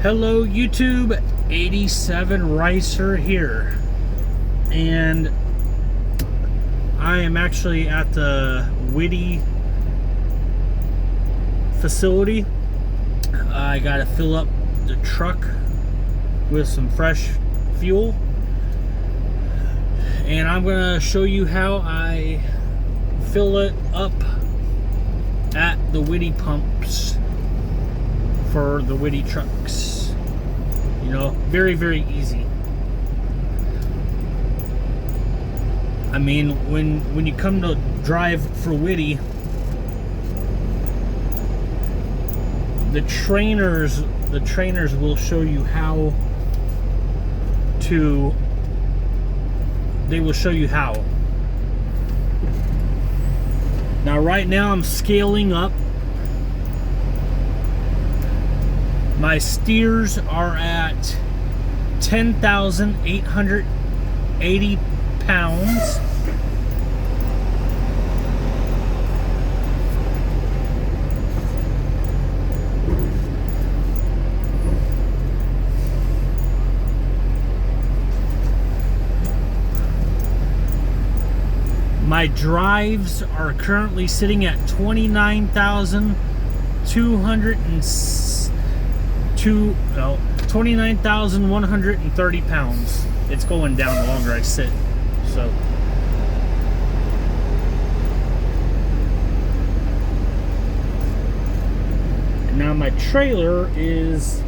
Hello YouTube, 87 Ricer here, and I am actually at the Whitty facility. I gotta fill up the truck with some fresh fuel, and I'm gonna show you how I fill it up at the Whitty pumps for the Whitty trucks. You know, very, very easy. I mean, when you come to drive for Whitty, the trainers will show you how to. They will show you how. Now, right now, I'm scaling up. My steers are at 10,880 pounds. My drives are currently sitting at 29,130 pounds. It's going down the longer I sit. So and now my trailer is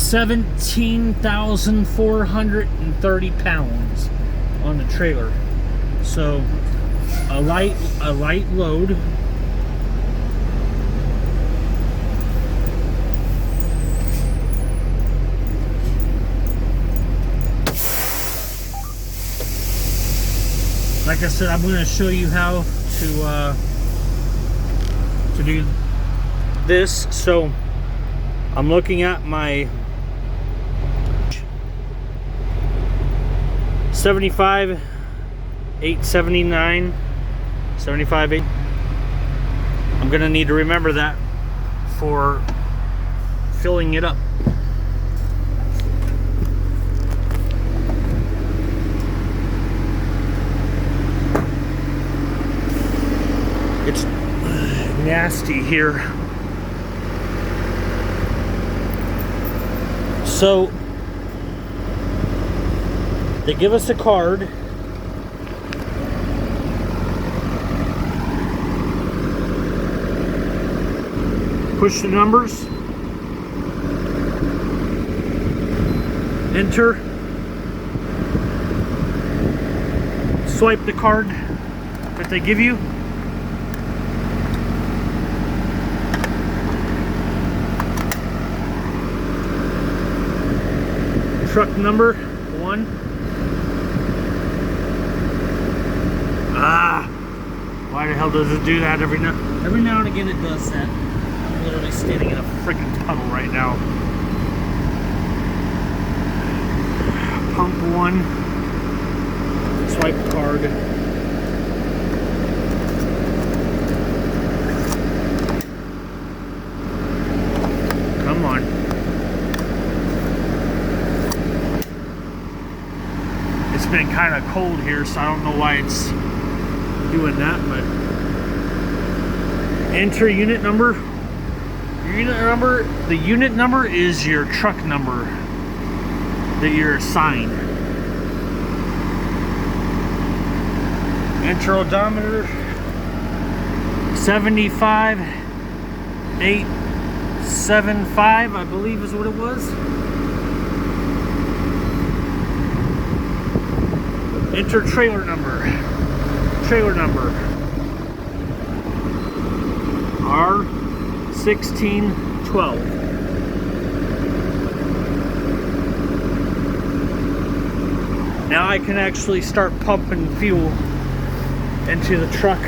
$17,430 pounds on the trailer. So a light load. Like I said, I'm going to show you how to do this. So I'm looking at my 75,879, 75,8. I'm gonna need to remember that for filling it up. It's nasty here. So they give us a card. Push the numbers. Enter. Swipe the card that they give you. Truck number 1. Why the hell does it do that every now and again? It does that. I'm literally standing in a freaking tunnel right now. Pump 1. Swipe the card. Come on. It's been kind of cold here, so I don't know why it's doing that, but enter unit number. The unit number is your truck number that you're assigned. Enter odometer 75,875, I believe is what it was. Enter trailer number. Trailer number R1612. Now I can actually start pumping fuel into the truck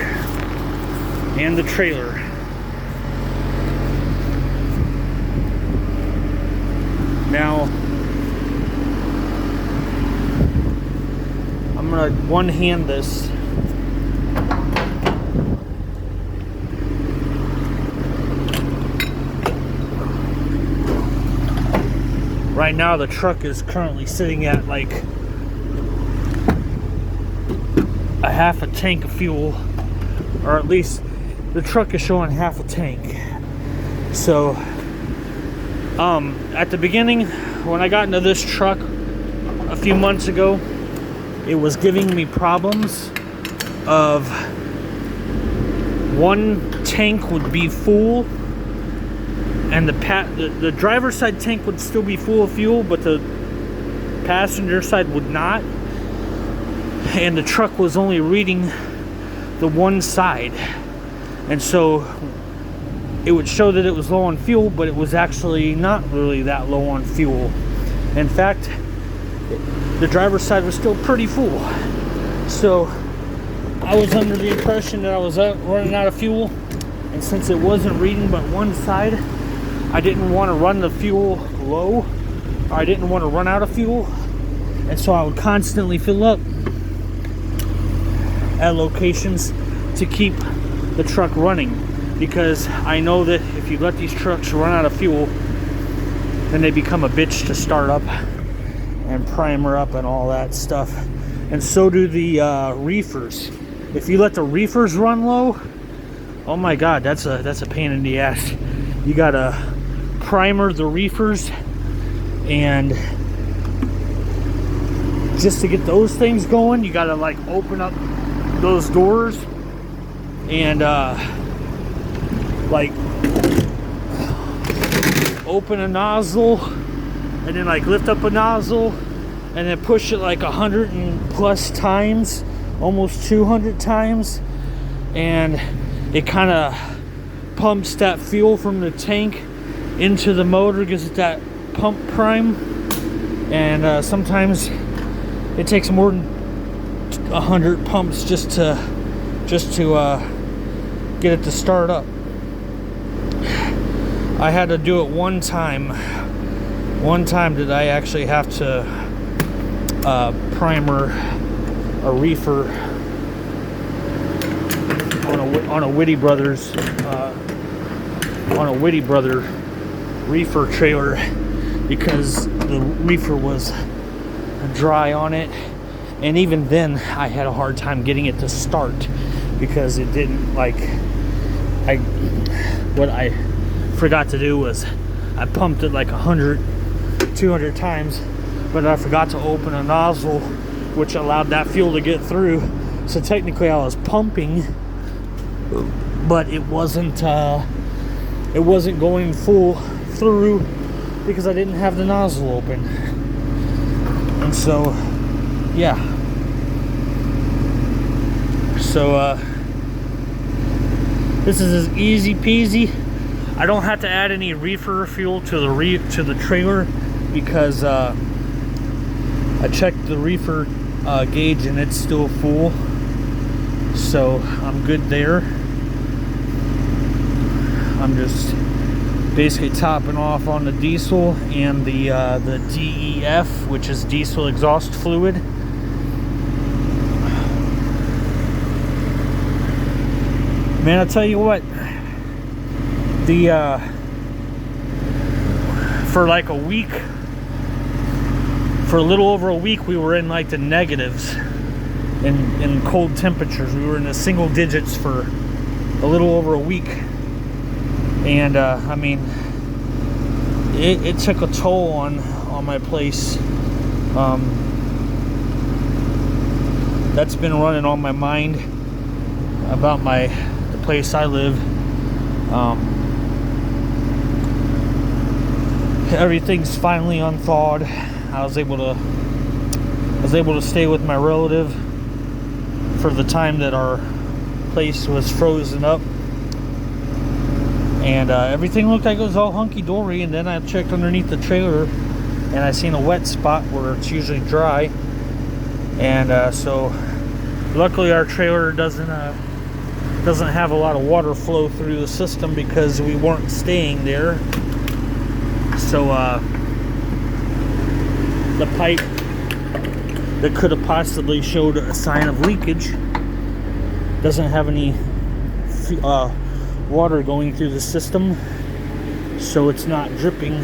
and the trailer. Now gonna one-hand this. Right now the truck is currently sitting at like a half a tank of fuel, or at least the truck is showing half a tank. So at the beginning, when I got into this truck a few months ago, it was giving me problems of one tank would be full and the driver's side tank would still be full of fuel, but the passenger side would not. And the truck was only reading the one side. And so it would show that it was low on fuel, but it was actually not really that low on fuel. In fact, the driver's side was still pretty full. So I was under the impression that I was running out of fuel. And since it wasn't reading but one side, I didn't want to run the fuel low, or I didn't want to run out of fuel, and so I would constantly fill up at locations to keep the truck running, because I know that if you let these trucks run out of fuel, then they become a bitch to start up and primer up and all that stuff. And so do the reefers. If you let the reefers run low, oh my god, that's a pain in the ass. You gotta primer the reefers, and just to get those things going, you gotta like open up those doors and like open a nozzle and then like lift up a nozzle and then push it like 100 and plus times, almost 200 times, and it kind of pumps that fuel from the tank into the motor, gives it that pump prime. And sometimes it takes more than 100 pumps just to get it to start up. I had to do it one time. One time did I actually have to primer a reefer on a Whitty Brothers reefer trailer, because the reefer was dry on it, and even then I had a hard time getting it to start because it didn't what I forgot to do was I pumped it like 100, 200 times, but I forgot to open a nozzle which allowed that fuel to get through. So technically I was pumping, but it wasn't going full through because I didn't have the nozzle open. And so yeah, so this is as easy peasy. I don't have to add any reefer fuel to the trailer because I checked the reefer gauge and it's still full, so I'm good there. I'm just basically topping off on the diesel and the DEF, which is diesel exhaust fluid. Man, I'll tell you what, for like a week, for a little over a week, we were in like the negatives in cold temperatures. We were in the single digits for a little over a week. And I mean, it took a toll on my place. That's been running on my mind about the place I live. Everything's finally unthawed. I was able to stay with my relative for the time that our place was frozen up. And everything looked like it was all hunky-dory, and then I checked underneath the trailer and I seen a wet spot where it's usually dry. And so luckily our trailer doesn't have a lot of water flow through the system because we weren't staying there. So the that could have possibly showed a sign of leakage. Doesn't have any water going through the system, so it's not dripping.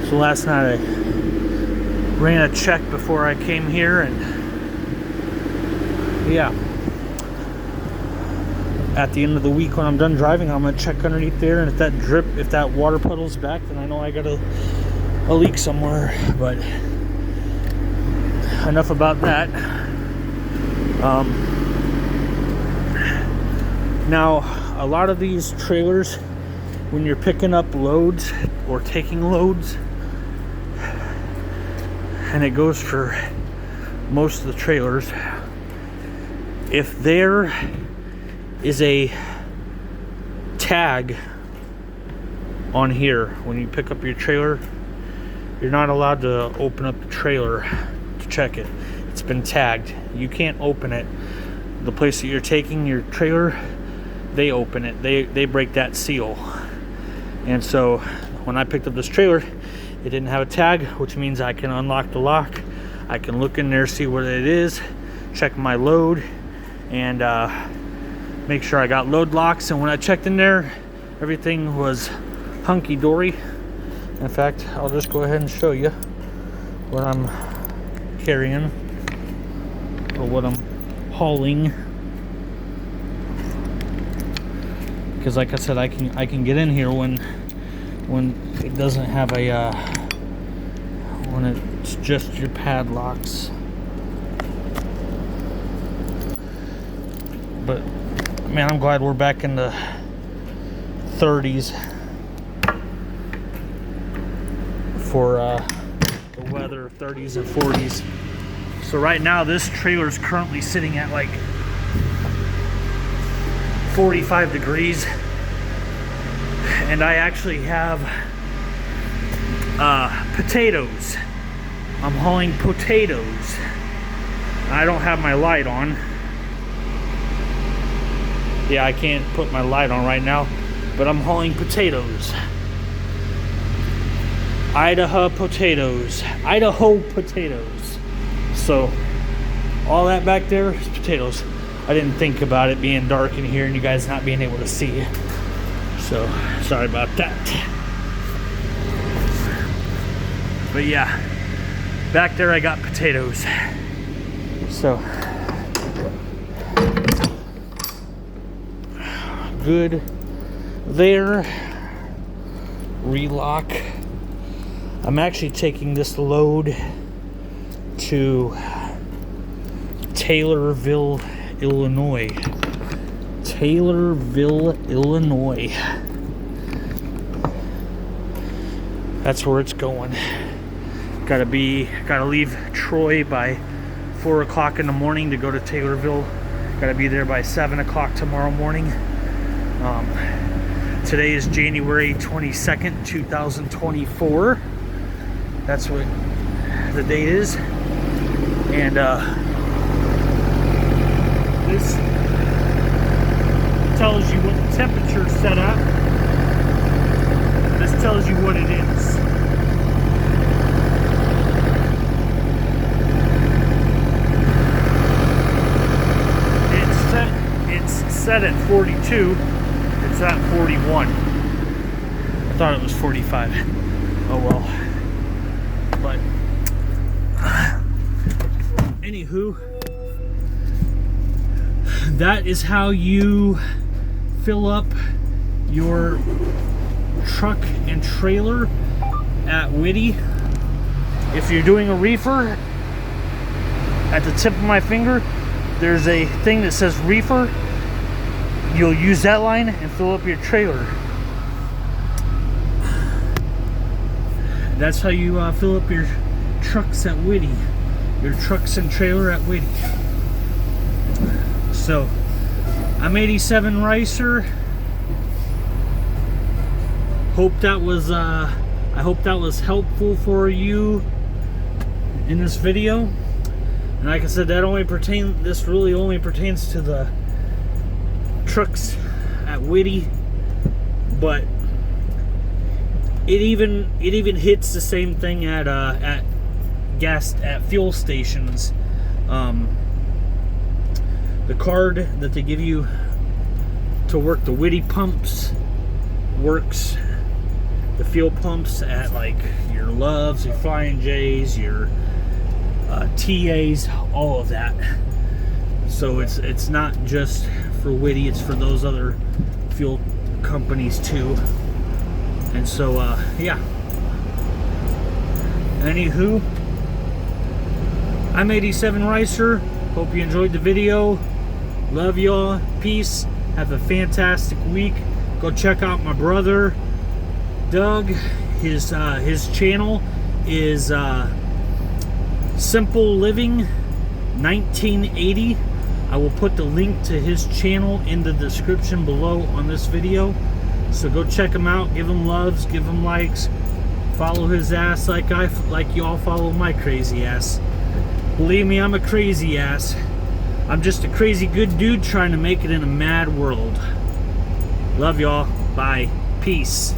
So last night I ran a check before I came here, and yeah, at the end of the week when I'm done driving, I'm gonna check underneath there, and if that water puddle's back, then I know I got a leak somewhere. But enough about that. Now, a lot of these trailers, when you're picking up loads or taking loads, and it goes for most of the trailers, if there is a tag on here when you pick up your trailer, you're not allowed to open up the trailer to check it. It's been tagged. You can't open it. The place that you're taking your trailer, they open it. They break that seal. And so when I picked up this trailer, it didn't have a tag, which means I can unlock the lock. I can look in there, see what it is, check my load, and make sure I got load locks. And when I checked in there, everything was hunky-dory. In fact, I'll just go ahead and show you what I'm carrying, or what I'm hauling. Because like I said, I can get in here when it doesn't have a when it's just your padlocks. But man, I'm glad we're back in the 30s for the weather, 30s and 40s. So right now this trailer is currently sitting at like 45 degrees, and I actually have potatoes. I'm hauling potatoes. I don't have my light on. Yeah, I can't put my light on right now, but I'm hauling potatoes. Idaho potatoes. So all that back there is potatoes. I didn't think about it being dark in here and you guys not being able to see. So sorry about that. But yeah, back there I got potatoes. So good there. Relock. I'm actually taking this load to Taylorville, Illinois. That's where it's going. Gotta leave Troy by 4 o'clock in the morning to go to Taylorville. Gotta be there by 7 o'clock tomorrow morning. Today is January 22nd, 2024. That's what the date is. And this tells you what the temperature is set at. This tells you what it is. It's set at 42. It's at 41. I thought it was 45. Oh well. But anywho, that is how you fill up your truck and trailer at Whitty. If you're doing a reefer, at the tip of my finger there's a thing that says reefer. You'll use that line and fill up your trailer. That's how you fill up your trucks at Whitty. Your trucks and trailer at Whitty. So, I'm 87 Ricer. Hope that was I hope that was helpful for you in this video. And like I said, this really only pertains to the trucks at Whitty, but it even hits the same thing at at fuel stations. The card that they give you to work the Whitty pumps works the fuel pumps at like your Loves, your Flying J's, your TAs, all of that. So it's not just for Whitty, it's for those other fuel companies too. And so yeah. Anywho, I'm 87 Ricer. Hope you enjoyed the video. Love y'all. Peace. Have a fantastic week. Go check out my brother Doug. His channel is Simple Living 1980. I will put the link to his channel in the description below on this video. So go check him out. Give him loves. Give him likes. Follow his ass like y'all follow my crazy ass. Believe me, I'm a crazy ass. I'm just a crazy good dude trying to make it in a mad world. Love y'all. Bye. Peace.